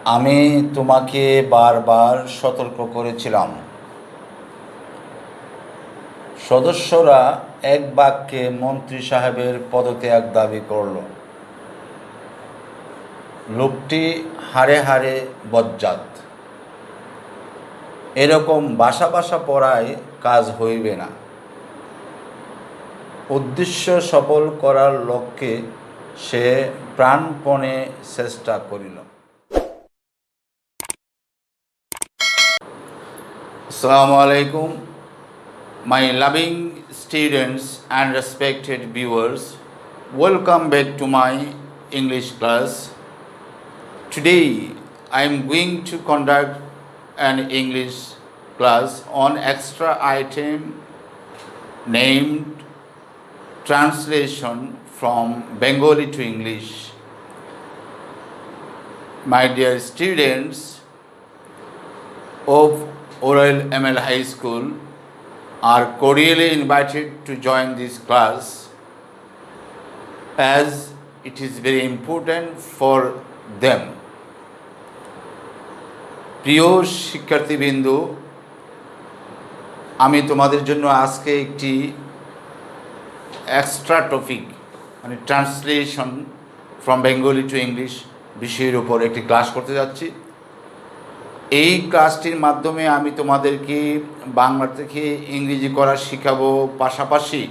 আমি তোমাকে বারবার সতর্ক করেছিলাম। সদস্যরা এক বাক্যে মন্ত্রী সাহেবের পদত্যাগ দাবি করল। লোকটি হাড়ে হাড়ে বজ্জাত। এরকম বাসা বাসা পড়ায় কাজ হইবে না। উদ্দেশ্য সফল করার লক্ষ্যে সে প্রাণপণে চেষ্টা করিল। আসসালামু আলাইকুম, my loving students and respected viewers. Welcome back to my English class. Today I am going to conduct an English class on extra item named Translation from Bengali to English. My dear students of Oral ML High School are cordially invited to join this class as it is very important for them. প্রিয় শিক্ষার্থীবৃন্দু, আমি তোমাদের জন্য আজকে একটি extra topic মানে translation from Bengali to English বিষয়ের উপর একটি ক্লাস করতে যাচ্ছি। এই ক্লাসটির মাধ্যমে আমি তোমাদেরকে বাংলা থেকে ইংরেজি করা শেখাবো, পাশাপাশি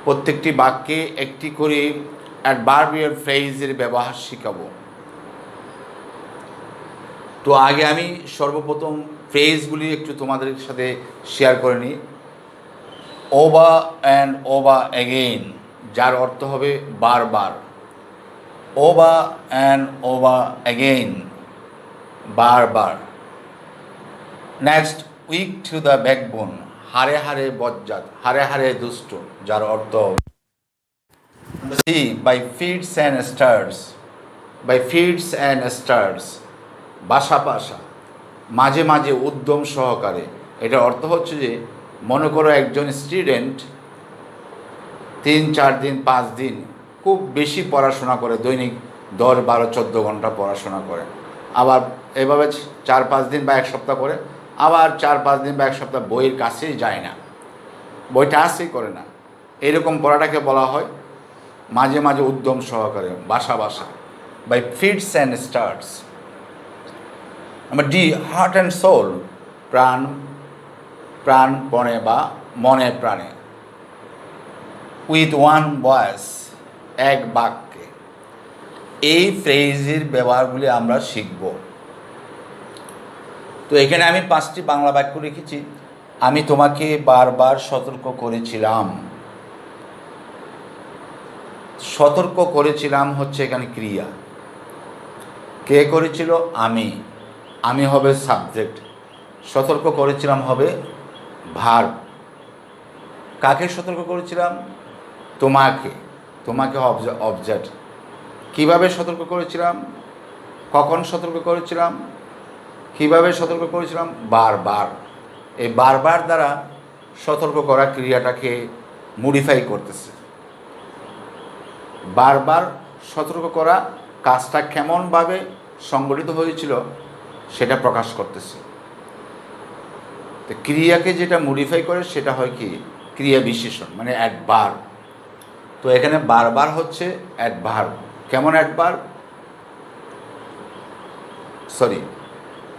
প্রত্যেকটি বাক্যে একটি করে অ্যাডভার্বিয়াল ফ্রেজের ব্যবহার শেখাবো। তো আগে আমি সর্বপ্রথম ফ্রেজগুলি একটু তোমাদের সাথে শেয়ার করে নিই। ওভার অ্যান্ড ওভার অ্যাগেইন, যার অর্থ হবে বারবার। ওভার অ্যান্ড ওভার অ্যাগেইন, বারবার। Next, weak to the backbone, হাড়ে হাড়ে বজ্জাত, হাড়ে হাড়ে দুষ্ট, যার অর্থ C by fits and starts, by fits and starts, বাসা বাসা, মাঝে মাঝে উদ্যম সহকারে। এটার অর্থ হচ্ছে যে মনে করো একজন স্টুডেন্ট 3-4 দিন 5 দিন খুব বেশি পড়াশোনা করে, দৈনিক 10, 12, 14 ঘন্টা পড়াশোনা করে, আবার এভাবে 4-5 দিন বা 1 সপ্তাহ করে, আবার 4-5 দিন বা 1 সপ্তাহ বইয়ের কাছেই যায় না, বইটা আসেই করে না। এইরকম পড়াটাকে বলা হয় মাঝে মাঝে উদ্যম সহকারে, বাসা বাসা, by fits and starts. Number D, heart and soul, প্রাণ প্রাণপণে বা মনে প্রাণে। উইথ ওয়ান ভয়েস, এক বাক্যে। এই ফ্রেজের ব্যবহারগুলি আমরা শিখব। তো এখানে আমি 5টি বাংলা বাক্য লিখেছি। আমি তোমাকে বারবার সতর্ক করেছিলাম। সতর্ক করেছিলাম হচ্ছে এখানে ক্রিয়া। কে করেছিল? আমি। আমি হবে সাবজেক্ট, সতর্ক করেছিলাম হবে ভার্ব। কাকে সতর্ক করেছিলাম? তোমাকে। তোমাকে অবজেক্ট। কিভাবে সতর্ক করেছিলাম? কখন সতর্ক করেছিলাম? কিভাবে সতর্ক করেছিলাম? বারবার। এই বারবার দ্বারা সতর্ক করা ক্রিয়াটাকে মডিফাই করতেছে। বারবার সতর্ক করা কাজটা কেমনভাবে সংগঠিত হয়েছিল সেটা প্রকাশ করতেছে। তো ক্রিয়াকে যেটা মডিফাই করে সেটা হয় কি? ক্রিয়া বিশেষণ, মানে অ্যাডভার্ব। তো এখানে বারবার হচ্ছে অ্যাডভার্ব। কেমন অ্যাডভার্ব?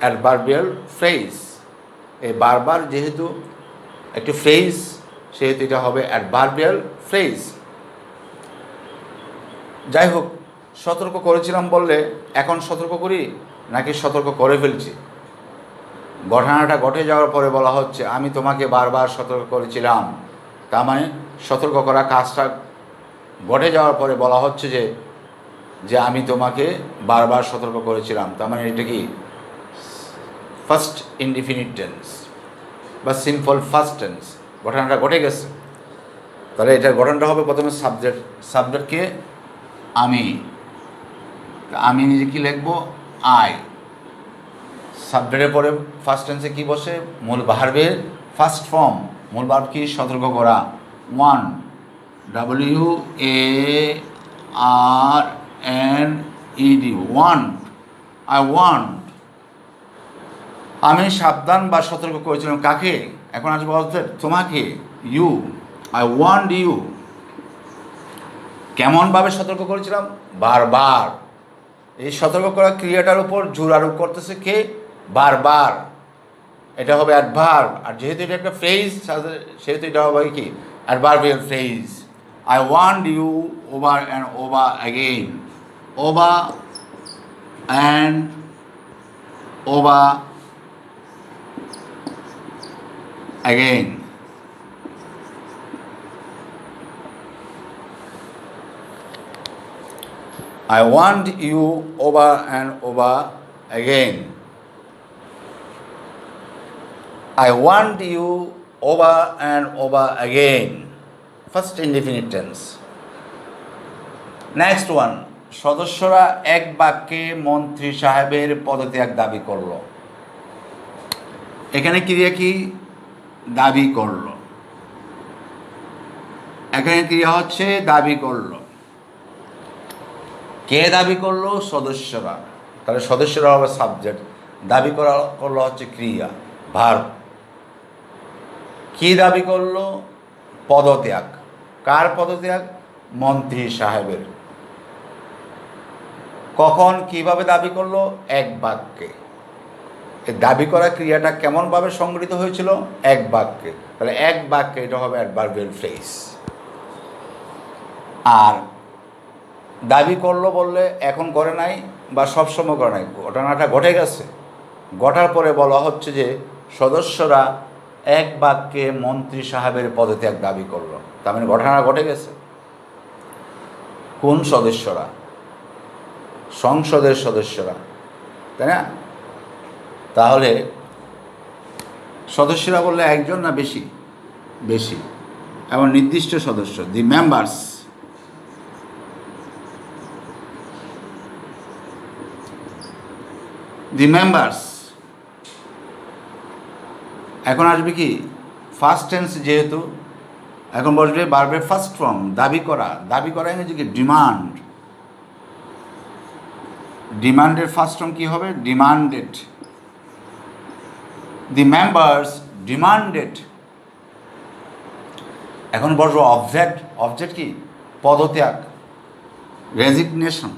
Adverbial phrase. এই বারবার যেহেতু একটি ফ্রেজ, সেহেতু এটা হবে অ্যাডভার্বিয়াল ফ্রেজ। যাই হোক, সতর্ক করেছিলাম বললে এখন সতর্ক করি নাকি সতর্ক করে ফেলছি? ঘটনাটা ঘটে যাওয়ার পরে বলা হচ্ছে আমি তোমাকে বারবার সতর্ক করেছিলাম। তার মানে সতর্ক করা কাজটা ঘটে যাওয়ার পরে বলা হচ্ছে যে আমি তোমাকে বারবার সতর্ক করেছিলাম। তার মানে এটা কি? ফার্স্ট ইনডিফিনিট টেন্স বা সিম্পল ফার্স্ট টেন্স। ঘটনাটা ঘটে গেছে, তাহলে এটার ঘটনাটা হবে প্রথমে সাবজেক্ট। সাবজেক্টকে আমি। আমি নিজে কী লিখবো? আই। সাবজেক্টের পরে ফার্স্ট টেন্সে কী বসে? মূল ভার্বের ফার্স্ট ফর্ম। মূল ভার্ব কি? সতর্ক করা। 1, WARNING। ইডি ওয়ান্ট, আই ওয়ান্ট, আমি সাবধান বা সতর্ক করেছিলাম কাকে, এখন আসবো অবজেক্ট তোমাকে, ইউ, আই ওয়ান্ট ইউ, কেমনভাবে সতর্ক করেছিলাম, বারবার। এই সতর্ক করা ক্রিয়াটার উপর জোর আরোপ করতেছে কে, বারবার, এটা হবে অ্যাডভার্ব, আর যেহেতু এটা একটা ফ্রেজ সেহেতু এটা হবে কি, adverbial phrase. I want you over and over again, over and over again. I want you over and over again. I want you over and over again. First indefinite tense. Next one. সদস্যরা এক বাক্যে মন্ত্রী সাহেবের পদত্যাগ দাবি করল। এখানে ক্রিয়া কি, দাবি করল। এখানে ক্রিয়া হচ্ছে দাবি করল। কে দাবি করলো, সদস্যরা। তাহলে সদস্যরা হবে সাবজেক্ট, দাবি করলো হচ্ছে ক্রিয়া, ভার্ব। কি দাবি করলো, পদত্যাগ। কার পদত্যাগ, মন্ত্রী সাহেবের। কখন, কিভাবে দাবি করলো, এক বাক্যে। এই দাবি করা ক্রিয়াটা কেমনভাবে সংগঠিত হয়েছিল, এক বাক্যে। তাহলে এক বাক্যে এটা হবে অ্যাডভার্বিয়াল ফ্রেজ। আর দাবি করলো বললে এখন করে নাই বা সবসময় করে নাই, ঘটনাটা ঘটে গেছে, ঘটার পরে বলা হচ্ছে যে সদস্যরা এক বাক্যে মন্ত্রী সাহেবের পদত্যাগ দাবি করলো। তার মানে ঘটনা ঘটে গেছে। কোন সদস্যরা, সংসদের সদস্যরা, তাই না? তাহলে সদস্যরা বললে একজন না বেশি, বেশি, এবং নির্দিষ্ট সদস্য, দি মেম্বার্স। দি মেম্বার্স। এখন আসবে কি, ফার্স্ট টেন্স যেহেতু, এখন বসবে ভার্বের ফার্স্ট ফর্ম, দাবি করা। দাবি করা ইংরেজি কি, ডিমান্ড। ডিমান্ডের ফার্স্ট ফর্ম কি হবে, ডিমান্ডেড। দি মেম্বার্স ডিমান্ডেড। এখন বসবো অবজেক্ট। অবজেক্ট কি, পদত্যাগ, রেজিগনেশন।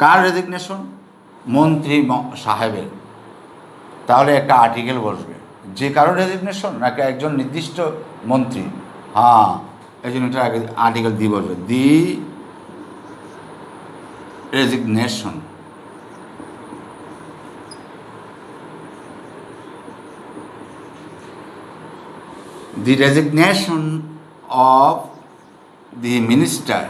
কার রেজিগনেশন, মন্ত্রী সাহেবের। তাহলে একটা আর্টিকেল বসবে, যে কারো রেজিগনেশন নাকি একজন নির্দিষ্ট মন্ত্রী, হ্যাঁ এই জন্য এটা আর্টিকেল দিয়ে বসবে, দি resignation. The resignation of the minister.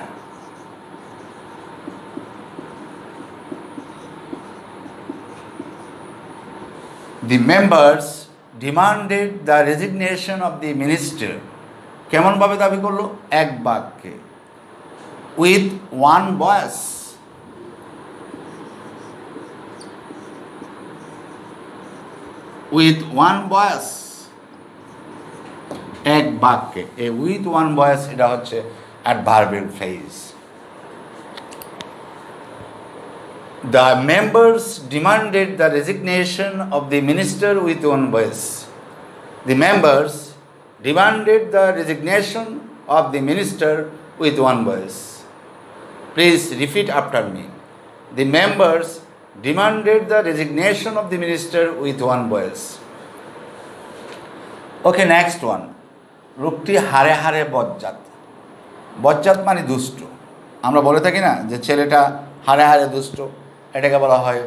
The members demanded the resignation of the minister. কেমনভাবে দাবি করলো, এক বাক্যে, with one voice. With one voice. এক বাক্যে, এ উইথ ওয়ান ভয়েস এটা হচ্ছে adverbial phrase. The members demanded the resignation of the minister with one voice. The members demanded the resignation of the minister with one voice. Please repeat after me. The members demanded the resignation of the minister with one voice. Okay, next one. লোকটি হারে হারে বজ্জাত। বজ্জাত মানে দুষ্ট। আমরা বলে থাকি না যে ছেলেটা হারে হারে দুষ্ট, এটাকে বলা হয়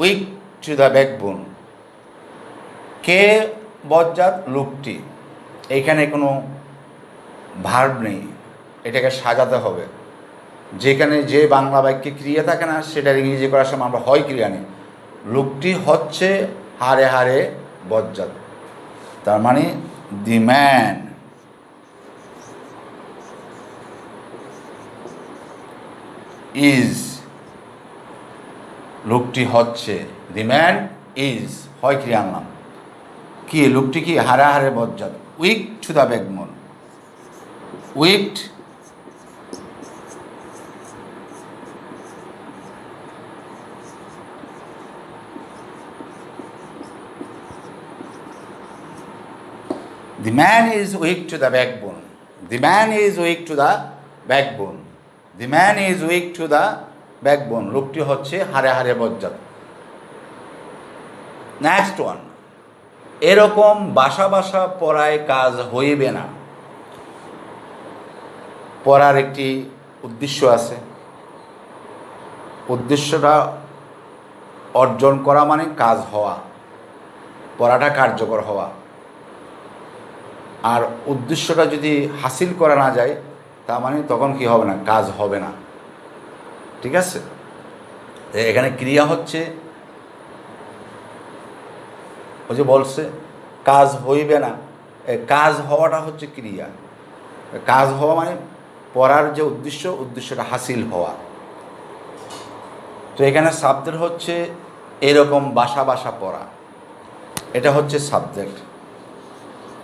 উইক টু দ্য ব্যাকবোন। কে বজ্জাত, লোকটি। এইখানে কোনো ভার্ব নেই, এটাকে সাজাতে হবে। যেখানে যে বাংলা বাক্যে ক্রিয়া থাকে না সেটার ইংরেজি করার সময় আমরা হয় ক্রিয়া নেই। লোকটি হচ্ছে হারে হারে বজ্জাত, তার মানে দি ম্যান ইজ। লোকটি হচ্ছে, দি ম্যান ইজ, হয় ক্রিয়া আনলাম। কি, লোকটি কি হারে হারে বজ্জাত, weak to the backbone. Wicked The man is weak to the backbone. The man is weak to the backbone. The man is weak to the backbone. লোকটি হচ্ছে হাড়ে হাড়ে বজ্জাত। নেক্সট ওয়ান, এরকম বাসা বাসা পড়ায় কাজ হইবে না। পড়ার একটি উদ্দেশ্য আছে, উদ্দেশ্যটা অর্জন করা মানে কাজ হওয়া, পড়াটা কার্যকর হওয়া। আর উদ্দেশ্যটা যদি হাসিল করা না যায় তা মানে তখন কি হবে না, কাজ হবে না। ঠিক আছে, এখানে ক্রিয়া হচ্ছে, ওই যে বলছে কাজ হইবে না, কাজ হওয়াটা হচ্ছে ক্রিয়া। কাজ হওয়া মানে পড়ার যে উদ্দেশ্য, উদ্দেশ্যটা হাসিল হওয়া। তো এখানে সাবজেক্ট হচ্ছে এরকম বাসা বাসা পড়া, এটা হচ্ছে সাবজেক্ট।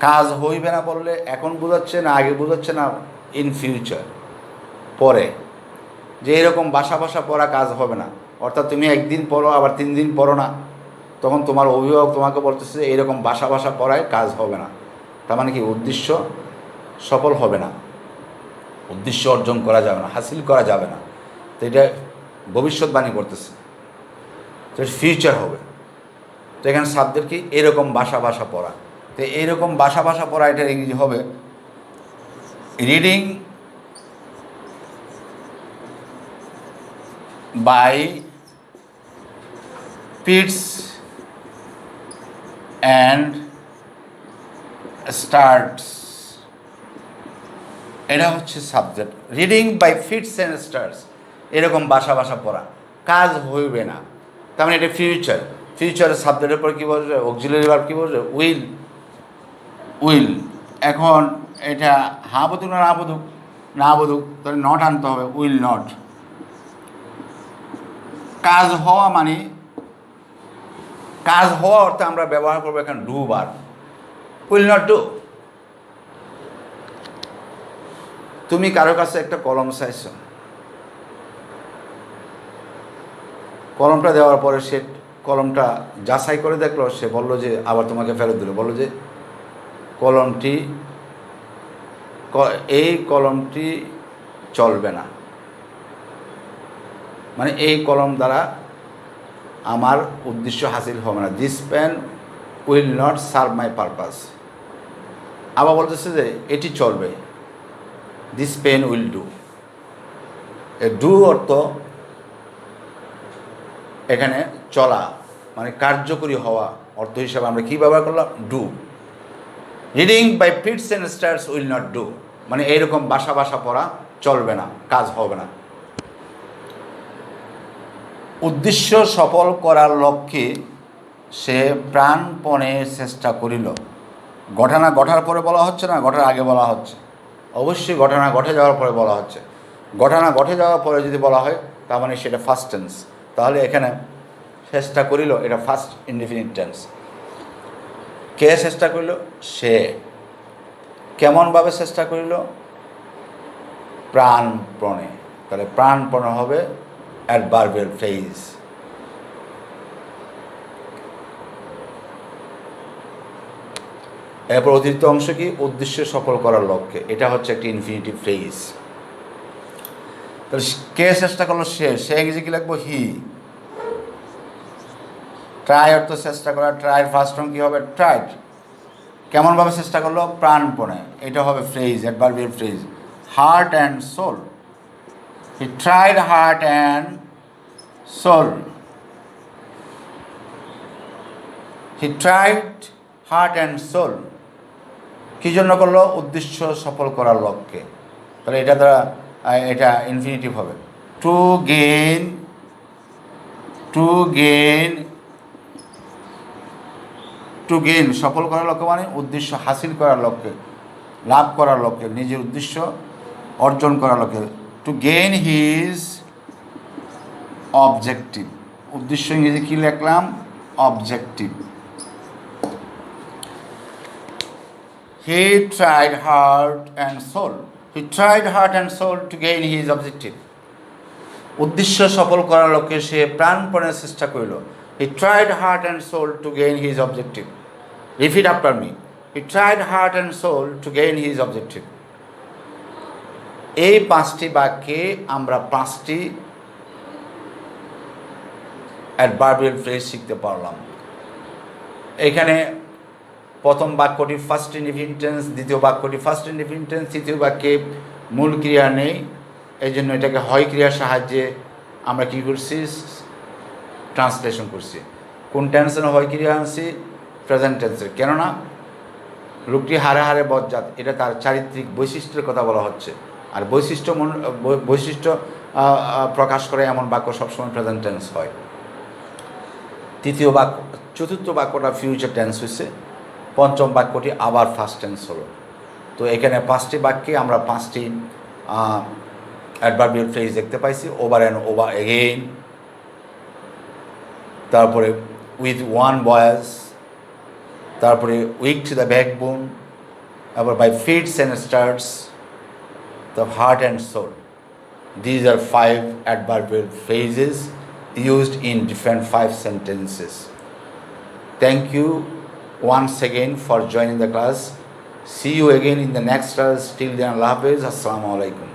কাজ হইবে না বললে এখন বোঝাচ্ছে না, আগে বোঝাচ্ছে না, ইন ফিউচার, পরে, যে এরকম বাসা বাসা পড়া কাজ হবে না। অর্থাৎ তুমি একদিন পড়ো আবার 3 দিন পড়ো না, তখন তোমার অভিভাবক তোমাকে বলতেছে এরকম বাসা বাসা পড়ায় কাজ হবে না। তার মানে কি, উদ্দেশ্য সফল হবে না, উদ্দেশ্য অর্জন করা যাবে না, হাসিল করা যাবে না। তো এটা ভবিষ্যৎবাণী করতেছে, তো ফিউচার হবে। তো এখানে সাবজেক্ট কি, এরকম বাসা বাসা পড়া। তো এইরকম বাসা বাসা পড়া, এটার ইংরেজি হবে reading by fits and starts. এটা হচ্ছে subject, reading by fits and starts, এরকম বাসা বাসা পড়া, কাজ হইবে না। তার মানে এটা ফিউচার। ফিউচারের সাবজেক্টের পর কী বলছে, অক্সিলারি ভার্ব কী বলছে, উইল। উইল, এখন এটা হা বোধুক না না বোধুক, না বোধুক, তাহলে নট আনতে হবে, উইল নট। কাজ হওয়া মানে, কাজ হওয়া অর্থে আমরা ব্যবহার করবো এখানে do verb, will not do. তুমি কারো কাছে একটা কলম চাইছো, কলমটা দেওয়ার পরে সে কলমটা যাচাই করে দেখলো, সে বললো যে, আবার তোমাকে ফেরত দিল, বললো যে কলমটি, এই কলমটি চলবে না, মানে এই কলম দ্বারা আমার উদ্দেশ্য হাসিল হবে না, this pen will not serve my purpose. আবার বলতেছে যে এটি চলবে, this pen will do. Do অর্থ এখানে চলা, মানে কার্যকরী হওয়া অর্থ হিসাবে আমরা কী ব্যবহার করলাম, do. Reading by fits and starts will not do, মানে এইরকম বাসা বাসা পড়া চলবে না, কাজ হবে না। উদ্দেশ্য সফল করার লক্ষ্যে সে প্রাণপণে চেষ্টা করিল। ঘটনা ঘটার পরে বলা হচ্ছে না, ঘটার আগে বলা হচ্ছে? অবশ্যই ঘটনা ঘটে যাওয়ার পরে বলা হচ্ছে। ঘটনা ঘটে যাওয়ার পরে যদি বলা হয় তার মানে সেটা ফার্স্ট টেন্স, তাহলে এখানে চেষ্টা করিল এটা ফার্স্ট ইনডিফিনিট টেন্স। কে চেষ্টা করিল? সে। কেমনভাবে চেষ্টা করিল? প্রাণপণে, তাহলে প্রাণপণে হবে অ্যাডভার্বিয়াল ফ্রেজ। এরপর অতিরিক্ত অংশ কি? উদ্দেশ্য সফল করার লক্ষ্যে, এটা হচ্ছে একটি ইনফিনিটিভ ফ্রেজ। তাহলে কে চেষ্টা করলো? সে। সে ইংরেজি কি লিখবো? হি। ট্রাই অর্থ চেষ্টা করা, ট্রাইয়ের ফার্স্ট ফর্ম কী হবে? ট্রাইড। কেমনভাবে চেষ্টা করলো? প্রাণপণে, এটা হবে phrase, adverbial phrase. Heart and soul, he tried heart and soul. He tried heart and soul, কী জন্য করলো? উদ্দেশ্য সফল করার লক্ষ্যে, তাহলে এটা দ্বারা এটা ইনফিনিটিভ হবে। To gain, to gain, to gain সফল করার লক্ষ্যে মানে উদ্দেশ্য হাসিল করার লক্ষ্যে, লাভ করার লক্ষ্যে, নিজের উদ্দেশ্য অর্জন করার লক্ষ্যে। টু গেইন হিজ অবজেক্টিভ, উদ্দেশ্য ইংরেজি কী লিখলাম? Objective. He tried heart and soul. He tried heart and soul to gain his objective. উদ্দেশ্য সফল করার লক্ষ্যে সে প্রাণপণে চেষ্টা করিল। He tried heart and soul to gain his objective. Repeat after me. He he tried heart and soul to gain his objective. এই পাঁচটি বাক্যে আমরা পাঁচটি অ্যাডভার্বিয়াল ফ্রেজ শিখতে পারলাম। এখানে প্রথম বাক্যটি ফার্স্ট ইনডিফিনিট টেন্স, দ্বিতীয় বাক্যটি ফার্স্ট ইনডিফিনিট টেন্স, তৃতীয় বাক্যে মূল ক্রিয়া নেই, এই জন্য এটাকে হয় ক্রিয়ার সাহায্যে আমরা কী করছি, ট্রান্সলেশন করছি। কোন টেন্সের হয় ক্রিয়া আনছি? প্রেজেন্ট টেন্সের। কেননা লোকটি হারে হারে বজ্জাত, এটা তার চারিত্রিক বৈশিষ্ট্যের কথা বলা হচ্ছে। আর বৈশিষ্ট্য প্রকাশ করে এমন বাক্য সবসময় প্রেজেন্ট টেন্স হয়। চতুর্থ বাক্যটা ফিউচার টেন্স হয়েছে, পঞ্চম বাক্যটি আবার ফার্স্ট টেন্স হলো। তো এখানে পাঁচটি বাক্যে আমরা পাঁচটি অ্যাডভার্বিয়াল ফ্রেজ দেখতে পাইছি, ওভার অ্যান্ড ওভার এগেইন, তারপরে উইথ ওয়ান ভয়েস, তারপরে উইক টু দ্য ব্যাকবোন, আবার by fits and starts, the heart and soul. These are 5 adverbial phrases used in different 5 sentences. Thank you once again for joining the class. See you again in the next class. Till then, Allah Hafiz. Assalamu alaikum.